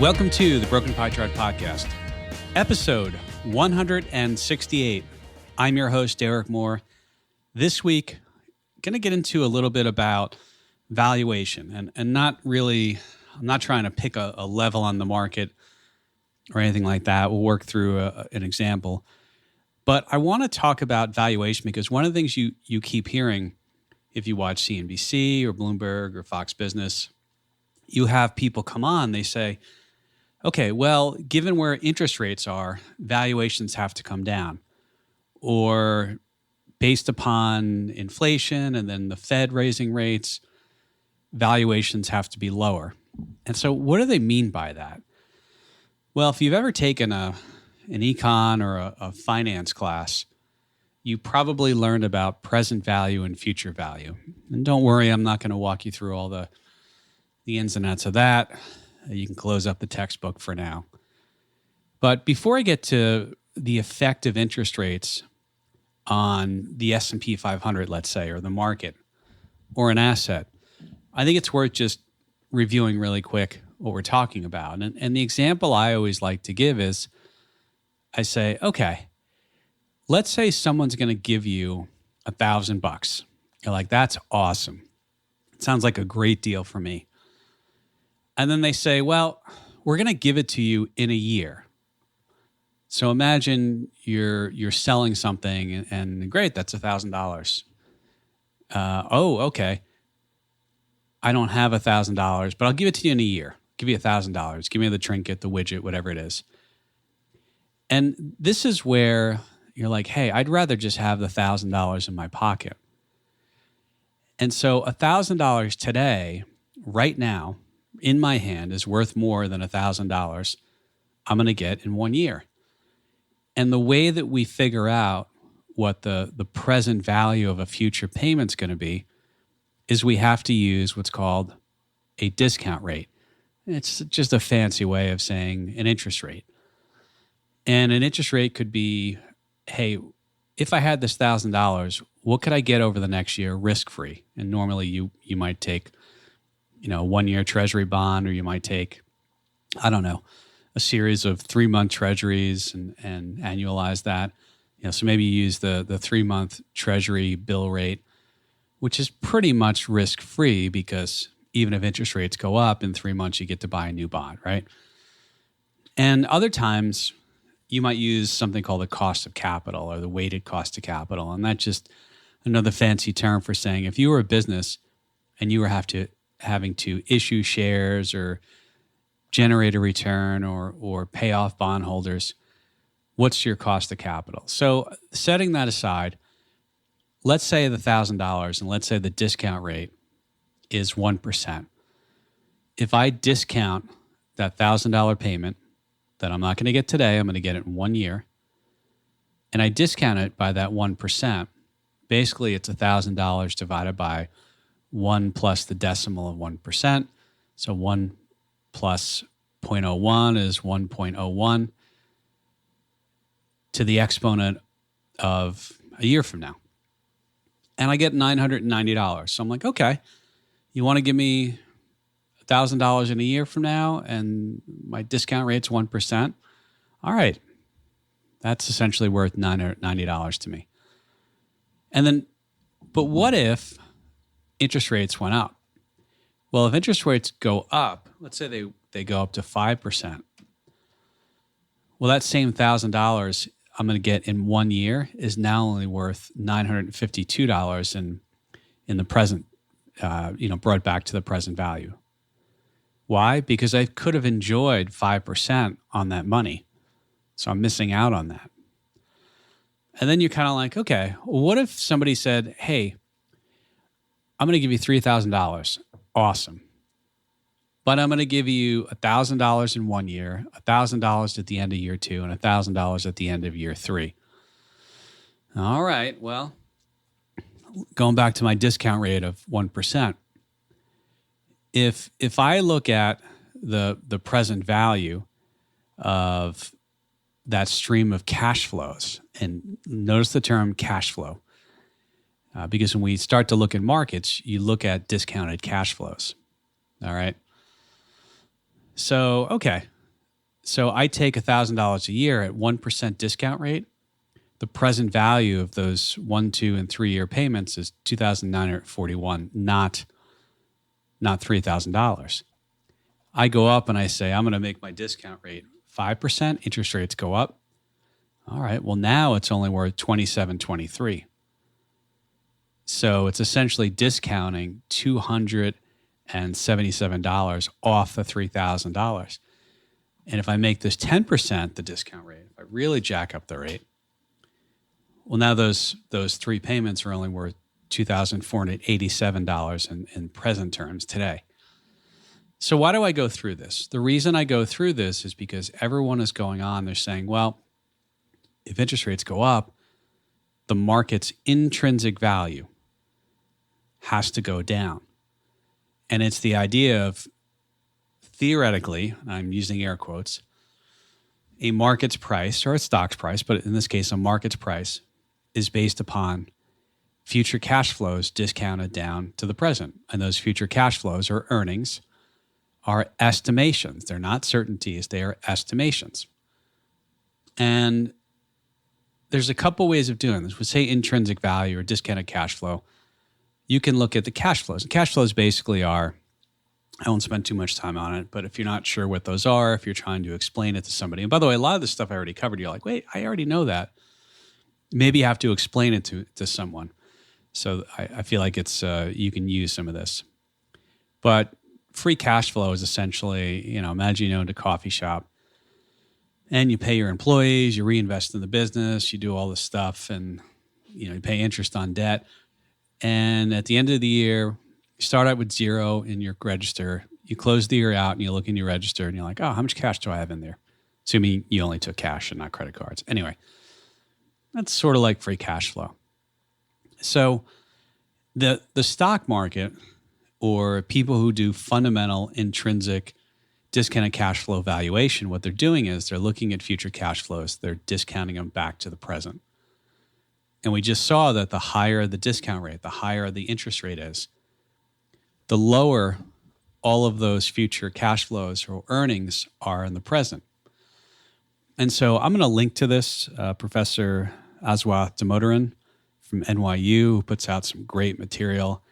Welcome to the Broken Pie Chart Podcast, episode 168. I'm your host, Derek Moore. This week, going to get into a little bit about valuation and not really, I'm not trying to pick a level on the market or anything like that. We'll work through an example. But I want to talk about valuation because one of the things you keep hearing if you watch CNBC or Bloomberg or Fox Business, you have people come on, they say, okay, well, given where interest rates are, valuations have to come down. Or based upon inflation and then the Fed raising rates, valuations have to be lower. And so what do they mean by that? Well, if you've ever taken an econ or a finance class, you probably learned about present value and future value. And don't worry, I'm not going to walk you through all the ins and outs of that. You can close up the textbook for now. But before I get to the effect of interest rates on the S&P 500, let's say, or the market, or an asset, I think it's worth just reviewing really quick what we're talking about. And the example I always like to give is, I say, okay, let's say someone's going to give you $1,000. You're like, that's awesome. It sounds like a great deal for me. And then they say, well, we're going to give it to you in a year. So imagine you're selling something and great, that's $1,000. Oh, okay. I don't have $1,000, but I'll give it to you in a year. Give you $1,000. Give me the trinket, the widget, whatever it is. And this is where you're like, hey, I'd rather just have the $1,000 in my pocket. And so $1,000 today, right now, in my hand is worth more than $1,000 I'm going to get in 1 year. And the way that we figure out what the present value of a future payment's going to be is we have to use what's called a discount rate. It's just a fancy way of saying an interest rate. And an interest rate could be, hey, if I had this $1,000, what could I get over the next year risk-free? And normally you might take, a 1-year treasury bond, or you might take, I don't know, a series of 3-month treasuries and annualize that. So maybe you use the 3-month treasury bill rate, which is pretty much risk-free because even if interest rates go up in 3 months, you get to buy a new bond, right? And other times you might use something called the cost of capital or the weighted cost of capital. And that's just another fancy term for saying if you were a business and you were having to issue shares or generate a return or pay off bondholders, what's your cost of capital? So setting that aside, let's say the $1,000 and let's say the discount rate is 1%. If I discount that $1,000 payment that I'm not going to get today, I'm going to get it in 1 year, and I discount it by that 1%, basically it's $1,000 divided by 1 plus the decimal of 1%. So 1 plus 0.01 is 1.01 to the exponent of a year from now. And I get $990. So I'm like, okay, you want to give me $1,000 in a year from now and my discount rate's 1%? All right. That's essentially worth $990 to me. And then, but what if interest rates went up? Well, if interest rates go up, let's say they go up to 5%. Well, that same $1,000 I'm going to get in 1 year is now only worth $952 in the present, brought back to the present value. Why? Because I could have enjoyed 5% on that money. So I'm missing out on that. And then you're kind of like, okay, well, what if somebody said, hey, I'm going to give you $3,000. Awesome. But I'm going to give you $1,000 in 1 year, $1,000 at the end of year 2, and $1,000 at the end of year 3. All right. Well, going back to my discount rate of 1%, if I look at the present value of that stream of cash flows, and notice the term cash flow, because when we start to look at markets, you look at discounted cash flows. All right. So, okay, So I take $1,000 a year at 1% discount rate. The present value of those 1, 2, and 3 year payments is $2,941, not $3,000. I go up and I say, I'm going to make my discount rate 5%. Interest rates go up. All right. Well, now it's only worth $2,723. So it's essentially discounting $277 off the $3,000. And if I make this 10% the discount rate, if I really jack up the rate, well, now those 3 payments are only worth $2,487 in present terms today. So why do I go through this? The reason I go through this is because everyone is going on. They're saying, well, if interest rates go up, the market's intrinsic value has to go down. And it's the idea of, theoretically, I'm using air quotes, a market's price or a stock's price, but in this case, a market's price is based upon future cash flows discounted down to the present. And those future cash flows or earnings are estimations. They're not certainties. They are estimations. And there's a couple ways of doing this. We say intrinsic value or discounted cash flow. You can look at the cash flows. Cash flows basically are, I won't spend too much time on it, but if you're not sure what those are, if you're trying to explain it to somebody, and by the way, a lot of this stuff I already covered, you're like, wait, I already know that. Maybe you have to explain it to someone. So I feel like it's you can use some of this. But free cash flow is essentially, imagine you owned a coffee shop and you pay your employees, you reinvest in the business, you do all this stuff, and you pay interest on debt. And at the end of the year, you start out with 0 in your register. You close the year out and you look in your register and you're like, oh, how much cash do I have in there? Assuming you only took cash and not credit cards. Anyway, that's sort of like free cash flow. So the stock market, or people who do fundamental intrinsic discounted cash flow valuation, what they're doing is they're looking at future cash flows. They're discounting them back to the present. And we just saw that the higher the discount rate, the higher the interest rate is, the lower all of those future cash flows or earnings are in the present. And so I'm going to link to this. Professor Aswath Damodaran from NYU, who puts out some great material.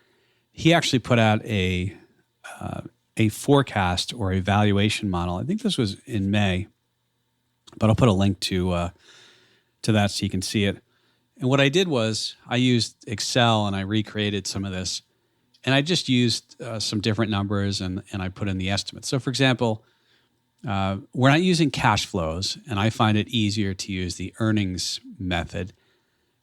He actually put out a forecast or a valuation model. I think this was in May, but I'll put a link to that so you can see it. And what I did was I used Excel and I recreated some of this, and I just used some different numbers and I put in the estimates. So, for example, we're not using cash flows, and I find it easier to use the earnings method.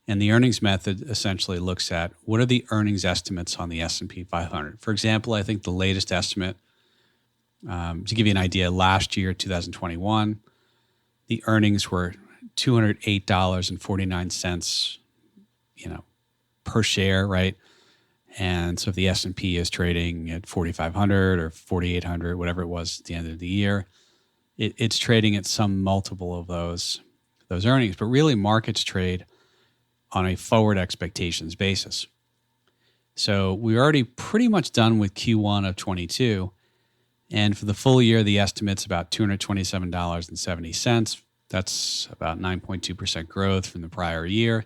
And the earnings method essentially looks at what are the earnings estimates on the S&P 500. For example, I think the latest estimate, to give you an idea, last year, 2021, the earnings were $208.49, per share, right? And so if the S&P is trading at 4,500 or 4,800, whatever it was at the end of the year, it's trading at some multiple of those earnings. But really, markets trade on a forward expectations basis. So we're already pretty much done with Q1 of 22. And for the full year, the estimate's about $227.70. That's about 9.2% growth from the prior year.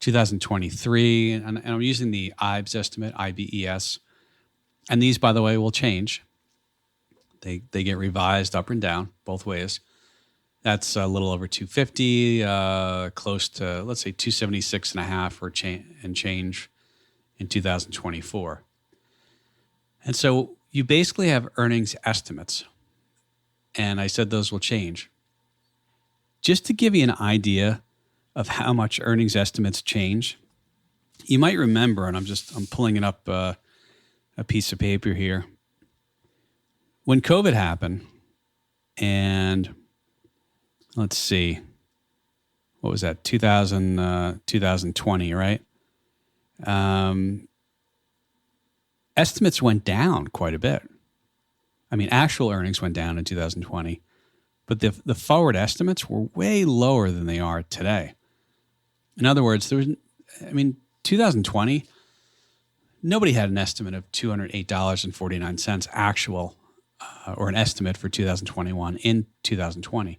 2023, and I'm using the IBES estimate, IBES. And these, by the way, will change. They get revised up and down, both ways. That's a little over 250, close to, let's say, 276.5 or change in 2024. And so you basically have earnings estimates. And I said those will change. Just to give you an idea of how much earnings estimates change, you might remember, and I'm pulling it up a piece of paper here. When COVID happened, and let's see, what was that, 2020, right? Estimates went down quite a bit. I mean, actual earnings went down in 2020, but the forward estimates were way lower than they are today. In other words, 2020, nobody had an estimate of $208.49 actual or an estimate for 2021 in 2020.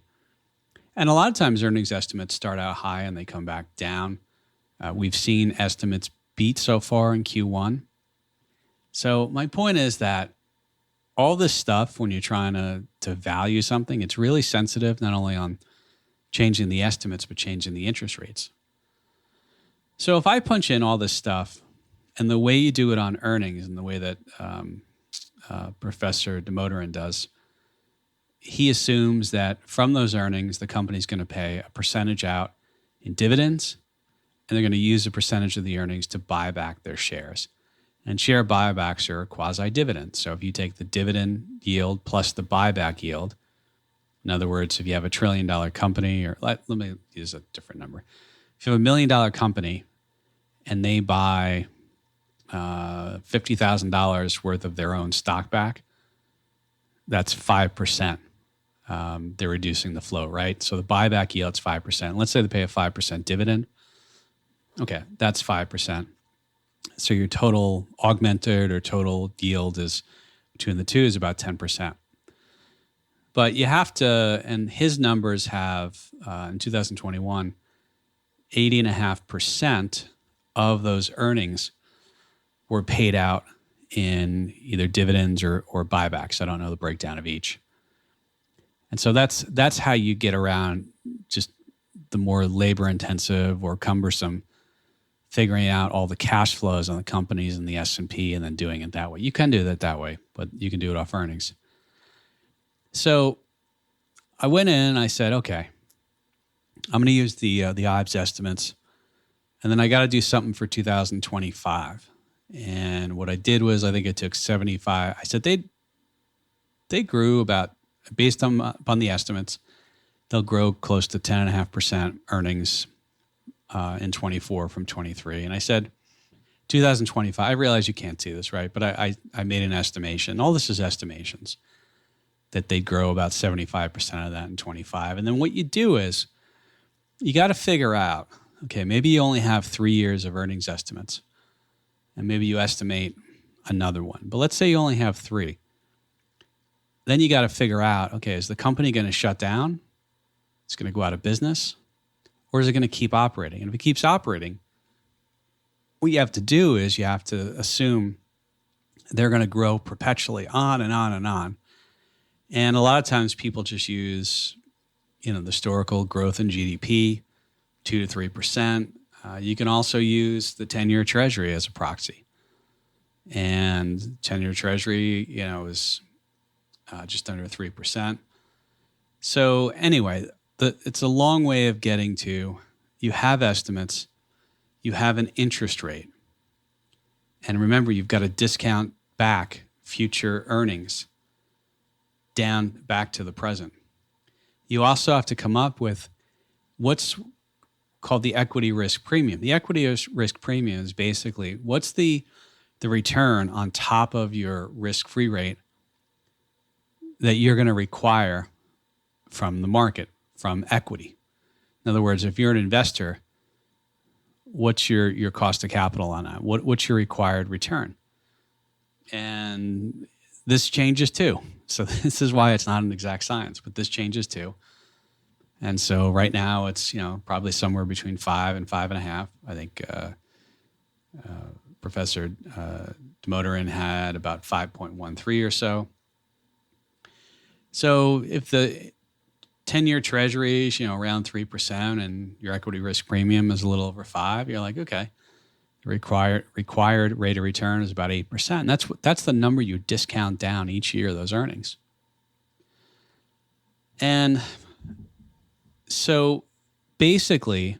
And a lot of times earnings estimates start out high and they come back down. We've seen estimates beat so far in Q1. So my point is that all this stuff, when you're trying to value something, it's really sensitive not only on changing the estimates, but changing the interest rates. So if I punch in all this stuff, and the way you do it on earnings and the way that Professor DeMotorin does, he assumes that from those earnings, the company's going to pay a percentage out in dividends, and they're going to use a percentage of the earnings to buy back their shares. And share buybacks are quasi-dividends. So if you take the dividend yield plus the buyback yield, in other words, if you have $1 trillion company, or let me use a different number. If you have $1 million company and they buy $50,000 worth of their own stock back, that's 5%. They're reducing the float, right? So the buyback yield's 5%. Let's say they pay a 5% dividend. Okay, that's 5%. So your total augmented or total yield is between the two is about 10%. But you have to, and his numbers have in 2021, 80.5% of those earnings were paid out in either dividends or buybacks. I don't know the breakdown of each. And so that's how you get around just the more labor intensive or cumbersome figuring out all the cash flows on the companies and the S&P and then doing it that way. You can do that way, but you can do it off earnings. So I went in and I said, okay, I'm going to use the IBS estimates, and then I got to do something for 2025. And what I did was I think I took 75. I said they grew about, based upon the estimates, they'll grow close to 10.5% earnings in 24 from 23. And I said, 2025, I realize you can't see this, right? But I made an estimation. All this is estimations that they'd grow about 75% of that in 25. And then what you do is you got to figure out, okay, maybe you only have 3 years of earnings estimates, and maybe you estimate another one. But let's say you only have 3. Then you got to figure out, okay, is the company going to shut down? It's going to go out of business? Or is it going to keep operating? And if it keeps operating, what you have to do is you have to assume they're going to grow perpetually on and on and on. And a lot of times people just use, the historical growth in GDP, 2 to 3%. You can also use the 10-year Treasury as a proxy. And 10-year Treasury, is just under 3%. So anyway, it's a long way of getting to, you have estimates, you have an interest rate. And remember, you've got to discount back future earnings down back to the present. You also have to come up with what's called the equity risk premium. The equity risk premium is basically what's the return on top of your risk-free rate that you're going to require from the market, from equity. In other words, if you're an investor, what's your cost of capital on that? What's your required return? And this changes too. So this is why it's not an exact science, but this changes too. And so right now it's, probably somewhere between 5 and 5.5. I think Professor DeMotorin had about 5.13 or so. So if the 10-year Treasury is, around 3% and your equity risk premium is a little over 5%, you're like, okay, the required rate of return is about 8%. And that's the number you discount down each year, those earnings. And so basically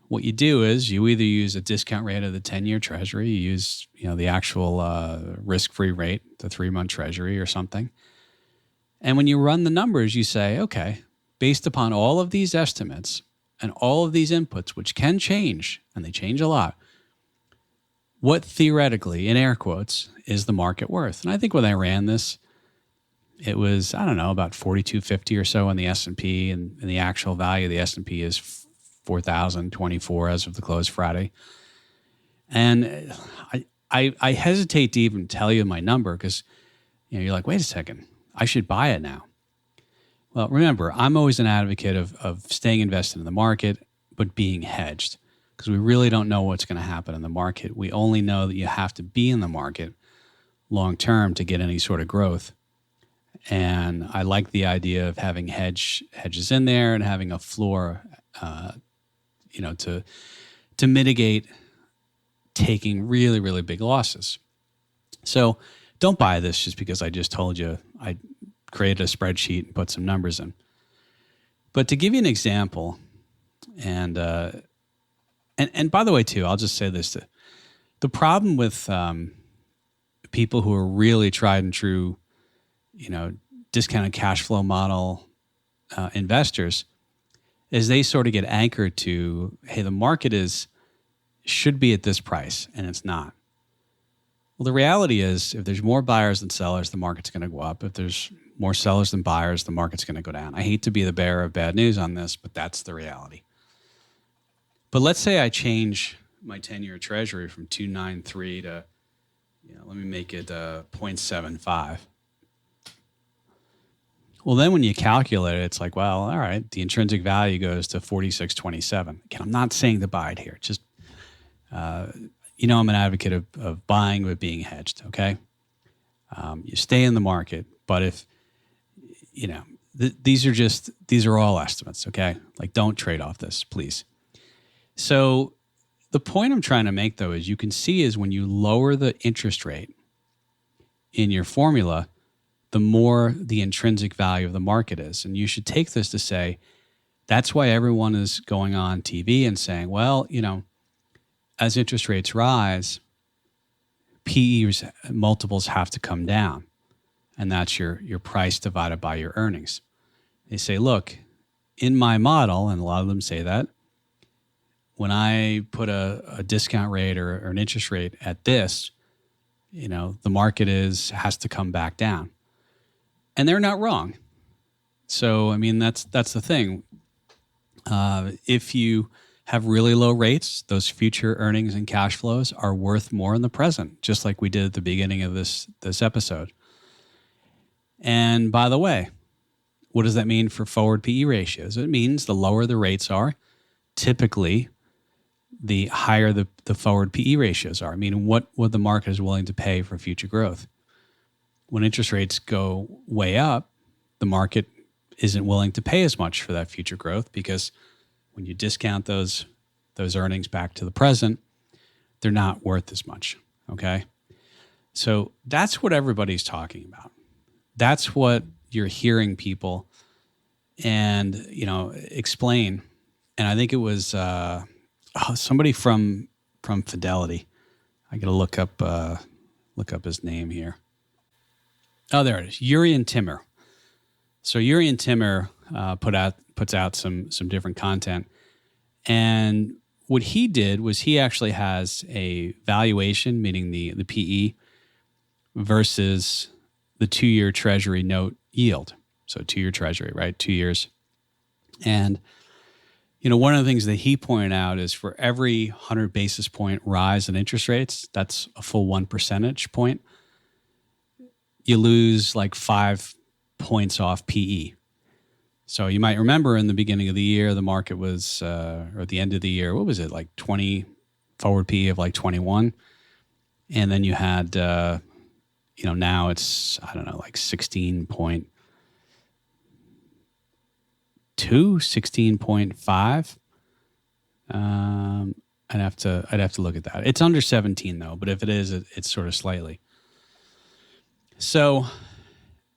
what you do is you either use a discount rate of the 10-year Treasury, you use, the actual risk-free rate, the 3-month Treasury or something. And when you run the numbers, you say, okay, based upon all of these estimates and all of these inputs, which can change, and they change a lot, what theoretically, in air quotes, is the market worth? And I think when I ran this, it was, about 4,250 or so on the S&P, and the actual value of the S&P is 4,024 as of the close Friday. And I hesitate to even tell you my number because you're like, wait a second, I should buy it now. Well, remember, I'm always an advocate of staying invested in the market, but being hedged, because we really don't know what's going to happen in the market. We only know that you have to be in the market long term to get any sort of growth. And I like the idea of having hedges in there and having a floor, to mitigate taking really, really big losses. So don't buy this just because I just told you I created a spreadsheet and put some numbers in. But to give you an example, and by the way, too, I'll just say this: the problem with people who are really tried and true, discounted cash flow model investors, is they sort of get anchored to, hey, the market should be at this price, and it's not. Well, the reality is, if there's more buyers than sellers, the market's going to go up. If there's more sellers than buyers, the market's going to go down. I hate to be the bearer of bad news on this, but that's the reality. But let's say I change my 10-year treasury from 293 to, let me make it 0.75. Well, then when you calculate it, it's like, well, all right, the intrinsic value goes to 46.27. Again, I'm not saying to buy it here. Just, I'm an advocate of buying but being hedged, okay? You stay in the market, but if, these are all estimates, okay? Like, don't trade off this, please. So the point I'm trying to make, though, is you can see is when you lower the interest rate in your formula, the more the intrinsic value of the market is. And you should take this to say, that's why everyone is going on TV and saying, well, as interest rates rise, PE multiples have to come down. And that's your price divided by your earnings. They say, look, in my model, and a lot of them say that, when I put a discount rate or an interest rate at this, the market has to come back down. And they're not wrong. So, that's the thing. If you have really low rates, those future earnings and cash flows are worth more in the present, just like we did at the beginning of this episode. And by the way, what does that mean for forward PE ratios? It means the lower the rates are, typically the higher the forward PE ratios are. What the market is willing to pay for future growth. When interest rates go way up, the market isn't willing to pay as much for that future growth, because when you discount those earnings back to the present, they're not worth as much, okay? So that's what everybody's talking about. That's what you're hearing people and, explain. And I think it was somebody from Fidelity. I got to look up his name here. Oh, there it is. Urian Timmer. So Urian Timmer puts out some different content. And what he did was he actually has a valuation, meaning the PE, versus the 2-year treasury note yield. So 2-year treasury, right? 2 years. And, one of the things that he pointed out is for every 100 basis point rise in interest rates, that's a full 1 percentage point, you lose like 5 points off PE. So you might remember in the beginning of the year, the market was, or at the end of the year, what was it, like 20, forward PE of like 21. And then you had, now it's, I don't know, like 16.2, 16.5. I'd have to look at that. It's under 17 though, but if it is, it's sort of slightly. So,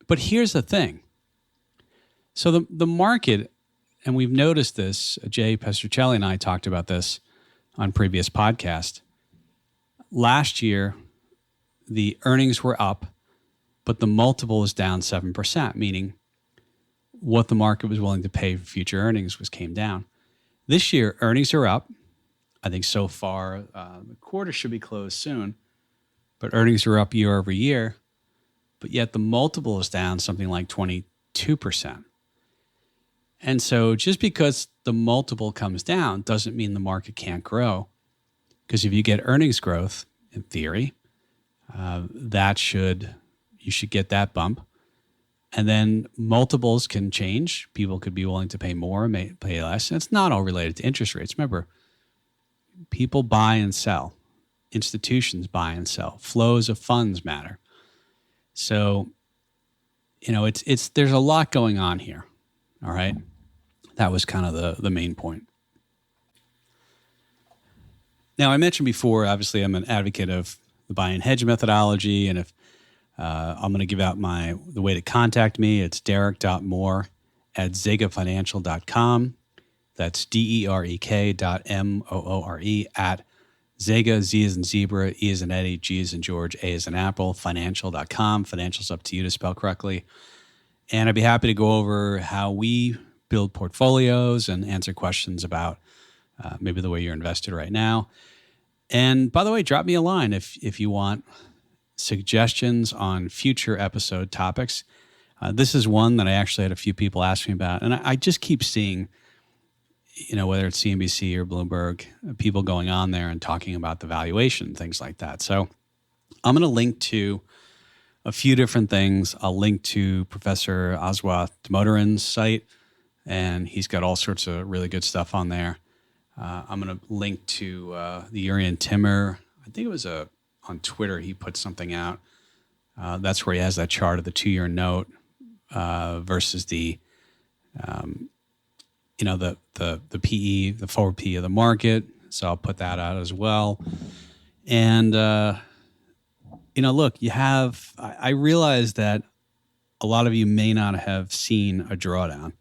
but here's the thing. So the market, and we've noticed this, Jay Pestruccelli and I talked about this on previous podcasts. Last year, the earnings were up, but the multiple was down 7%, meaning what the market was willing to pay for future earnings came down. This year, earnings are up. I think so far, the quarter should be closed soon, but earnings are up year over year, but yet the multiple is down something like 22%. And so just because the multiple comes down doesn't mean the market can't grow. Because if you get earnings growth, in theory, that should, you should get that bump. And then multiples can change. People could be willing to pay more, may pay less. And it's not all related to interest rates. Remember, people buy and sell. Institutions buy and sell. Flows of funds matter. So, there's a lot going on here. All right. That was kind of the main point. Now, I mentioned before, obviously, I'm an advocate of the buy and hedge methodology. And if I'm going to give out the way to contact me, it's derek.moore at zegafinancial.com. That's derek.moore at Zega, Z as in zebra, E as in Eddie, G as in George, A as in Apple, financial.com. Financial's up to you to spell correctly. And I'd be happy to go over how we build portfolios and answer questions about maybe the way you're invested right now. And by the way, drop me a line if you want suggestions on future episode topics. This is one that I actually had a few people ask me about. And I just keep seeing, whether it's CNBC or Bloomberg, people going on there and talking about the valuation, things like that. So I'm going to link to a few different things. I'll link to Professor Aswa Damodaran's site, and he's got all sorts of really good stuff on there. I'm going to link to the Urian Timmer. I think it was on Twitter, he put something out. That's where he has that chart of the 2-year note versus the PE, the forward PE of the market. So I'll put that out as well. And, look, I realize that a lot of you may not have seen a drawdown.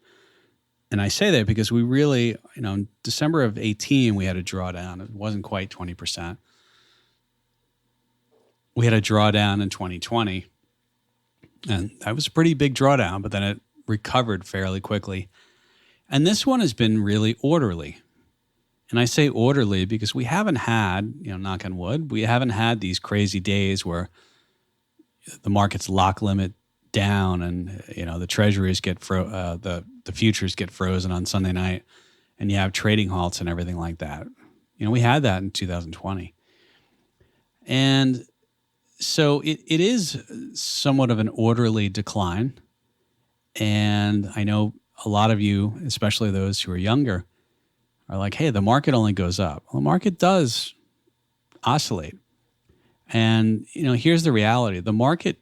And I say that because we really, in December of 2018, we had a drawdown. It wasn't quite 20%. We had a drawdown in 2020. And that was a pretty big drawdown, but then it recovered fairly quickly. And this one has been really orderly. And I say orderly because we haven't had, knock on wood, we haven't had these crazy days where the market's lock limit down and, the treasuries get the futures get frozen on Sunday night and you have trading halts and everything like that. We had that in 2020. And so it is somewhat of an orderly decline. And I know a lot of you, especially those who are younger, are like, hey, the market only goes up. Well, the market does oscillate. And, here's the reality. The market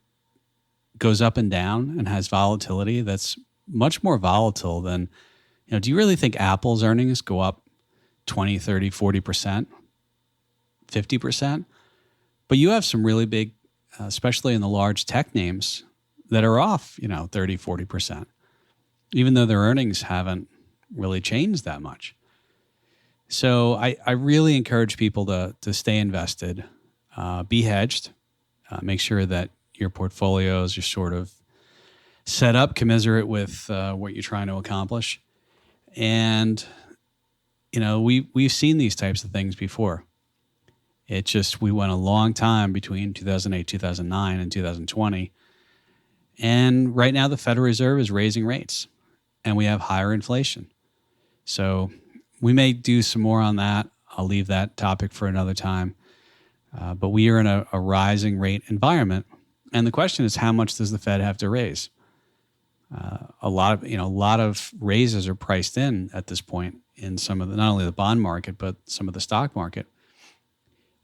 goes up and down and has volatility that's much more volatile than, do you really think Apple's earnings go up 20, 30, 40%, 50%? But you have some really big, especially in the large tech names, that are off, 30, 40%, even though their earnings haven't really changed that much. So I really encourage people to stay invested, be hedged, make sure that your portfolios are sort of set up commensurate with what you're trying to accomplish. And, we've seen these types of things before. It just, we went a long time between 2008, 2009, and 2020. And right now the Federal Reserve is raising rates and we have higher inflation. So we may do some more on that. I'll leave that topic for another time. But we are in a rising rate environment. And the question is, how much does the Fed have to raise? A lot of raises are priced in at this point in some of not only the bond market, but some of the stock market.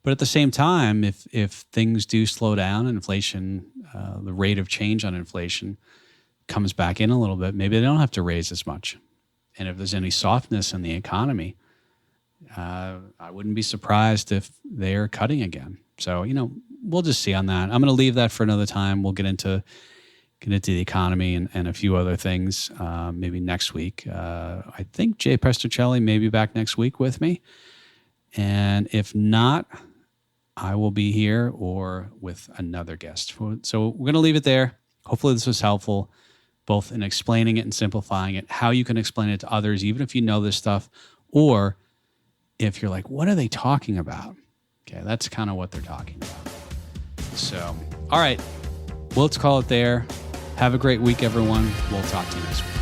But at the same time, if things do slow down, inflation, the rate of change on inflation comes back in a little bit, maybe they don't have to raise as much. And if there's any softness in the economy, I wouldn't be surprised if they're cutting again. So, we'll just see on that. I'm going to leave that for another time. We'll get into the economy and a few other things maybe next week. I think Jay Pestocelli may be back next week with me. And if not, I will be here or with another guest. So we're going to leave it there. Hopefully this was helpful, both in explaining it and simplifying it, how you can explain it to others, even if you know this stuff, or if you're like, what are they talking about? Okay, that's kind of what they're talking about. So, all right, well, let's call it there. Have a great week, everyone. We'll talk to you next week.